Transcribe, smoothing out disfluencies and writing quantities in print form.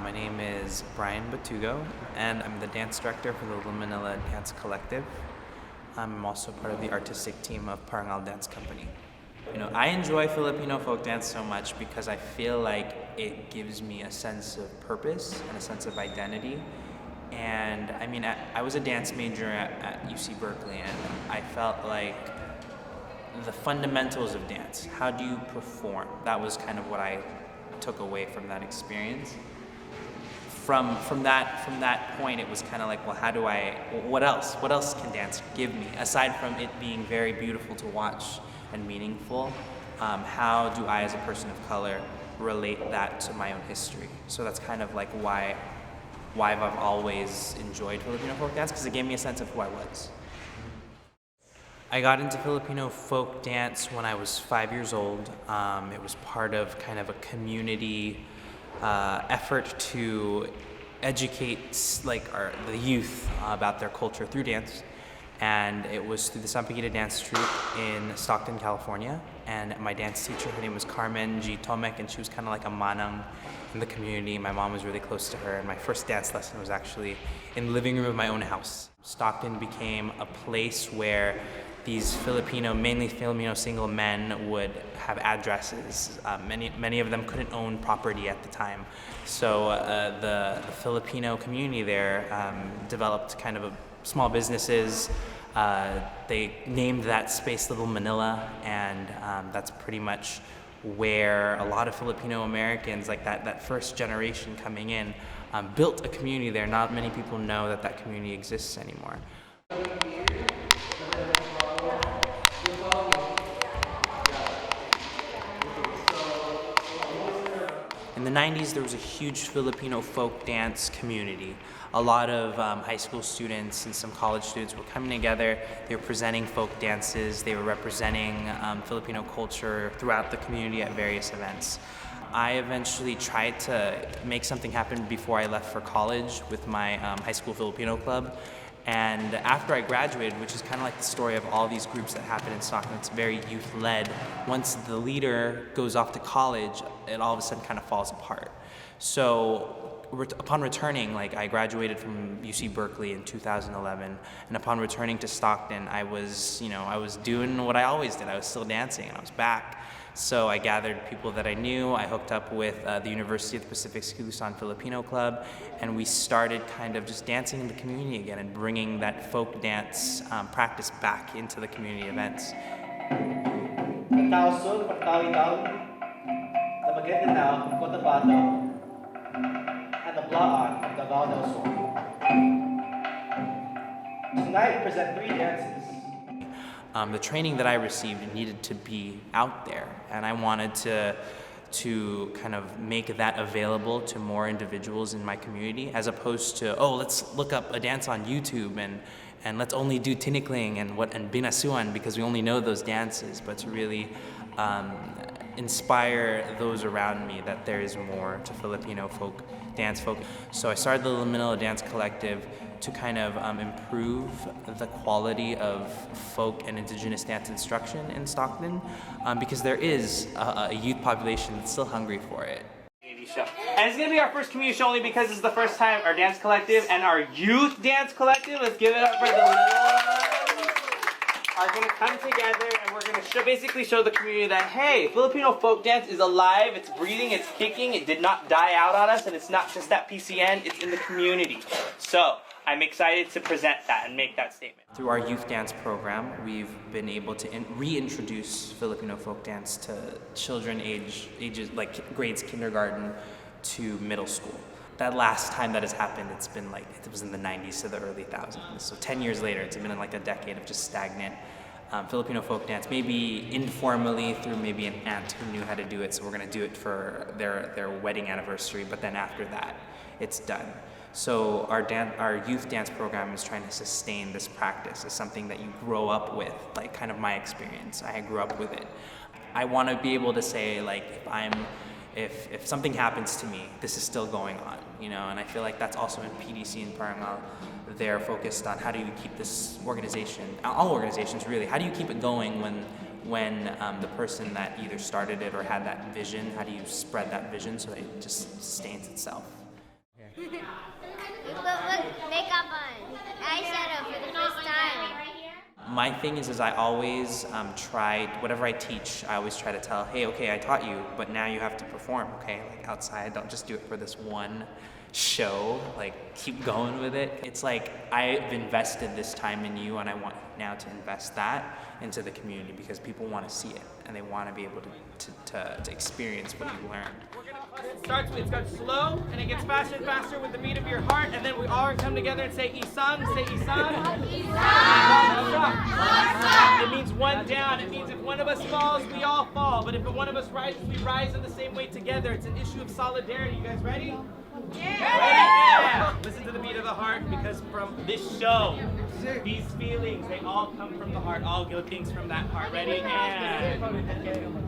My name is Brian Batugo, and I'm the dance director for the Manila Dance Collective. I'm also part of the artistic team of Parangal Dance Company. I enjoy Filipino folk dance so much because I feel like it gives me a sense of purpose and a sense of identity. And I was a dance major at UC Berkeley, and I felt like the fundamentals of dance, how do you perform? That was kind of what I took away from that experience. From that point, it was kind of like, well, what else can dance give me? Aside from it being very beautiful to watch and meaningful, how do I, as a person of color, relate that to my own history? So that's kind of like why I've always enjoyed Filipino folk dance, because it gave me a sense of who I was. I got into Filipino folk dance when I was 5 years old. It was part of kind of a community effort to educate the youth about their culture through dance. And it was through the Sampaguita dance troupe in Stockton, California. And my dance teacher, her name was Carmen G. Tomek, and she was kind of like a manang in the community. My mom was really close to her, and my first dance lesson was actually in the living room of my own house. Stockton became a place where these mainly Filipino single men would have addresses. Many of them couldn't own property at the time. So the Filipino community there developed kind of small businesses. They named that space Little Manila, and that's pretty much where a lot of Filipino Americans, like that first generation coming in, built a community there. Not many people know that community exists anymore. In the 90s, there was a huge Filipino folk dance community. A lot of high school students and some college students were coming together. They were presenting folk dances. They were representing Filipino culture throughout the community at various events. I eventually tried to make something happen before I left for college with my high school Filipino club. And after I graduated, which is kind of like the story of all these groups that happen in Stockton, it's very youth-led. Once the leader goes off to college, it all of a sudden kind of falls apart. So upon returning, I graduated from UC Berkeley in 2011, and upon returning to Stockton, I was doing what I always did. I was still dancing, and I was back. So I gathered people that I knew. I hooked up with the University of the Pacific Luzon Filipino Club, and we started kind of just dancing in the community again and bringing that folk dance practice back into the community events. Tonight, present 3 dances. The training that I received needed to be out there, and I wanted to kind of make that available to more individuals in my community, as opposed to, let's look up a dance on YouTube and let's only do tinikling and binasuan because we only know those dances, but to really inspire those around me that there is more to Filipino folk dance. So I started the Manila Dance Collective to kind of improve the quality of folk and indigenous dance instruction in Stockton, because there is a youth population that's still hungry for it. Show. And it's going to be our first community show only because it's the first time our dance collective and our youth dance collective, let's give it up for the are going to come together, and we're going to basically show the community that, hey, Filipino folk dance is alive, it's breathing, it's kicking, it did not die out on us, and it's not just at PCN, it's in the community. So I'm excited to present that and make that statement. Through our youth dance program, we've been able to reintroduce Filipino folk dance to children ages like grades kindergarten to middle school. That last time that has happened, it was in the 90s to the early 2000s. So 10 years later, it's been like a decade of just stagnant Filipino folk dance, maybe informally through maybe an aunt who knew how to do it, so we're going to do it for their wedding anniversary, but then after that, it's done. So our youth dance program is trying to sustain this practice as something that you grow up with, like kind of my experience. I grew up with it. I want to be able to say, if something happens to me, this is still going on, and I feel like that's also in PDC and Parangal. They're focused on how do you keep this organization, all organizations really, how do you keep it going when the person that either started it or had that vision, how do you spread that vision so that it just sustains itself? We put makeup on. Eyeshadow for the first time. My thing is I always try, whatever I teach, I always try to tell, hey, okay, I taught you, but now you have to perform, okay? Like outside, don't just do it for this one show, like keep going with it. It's like I've invested this time in you and I want now to invest that into the community because people want to see it and they want to be able to experience what you learned. It starts slow and it gets faster and faster with the beat of your heart, and then we all come together and say Isang, say Isang. It means one down. It means if one of us falls, we all fall. But if one of us rises, we rise in the same way together. It's an issue of solidarity. You guys ready? Yeah. Listen to the beat of the heart, because from this show, these feelings, they all come from the heart. All good things from that heart. Ready? And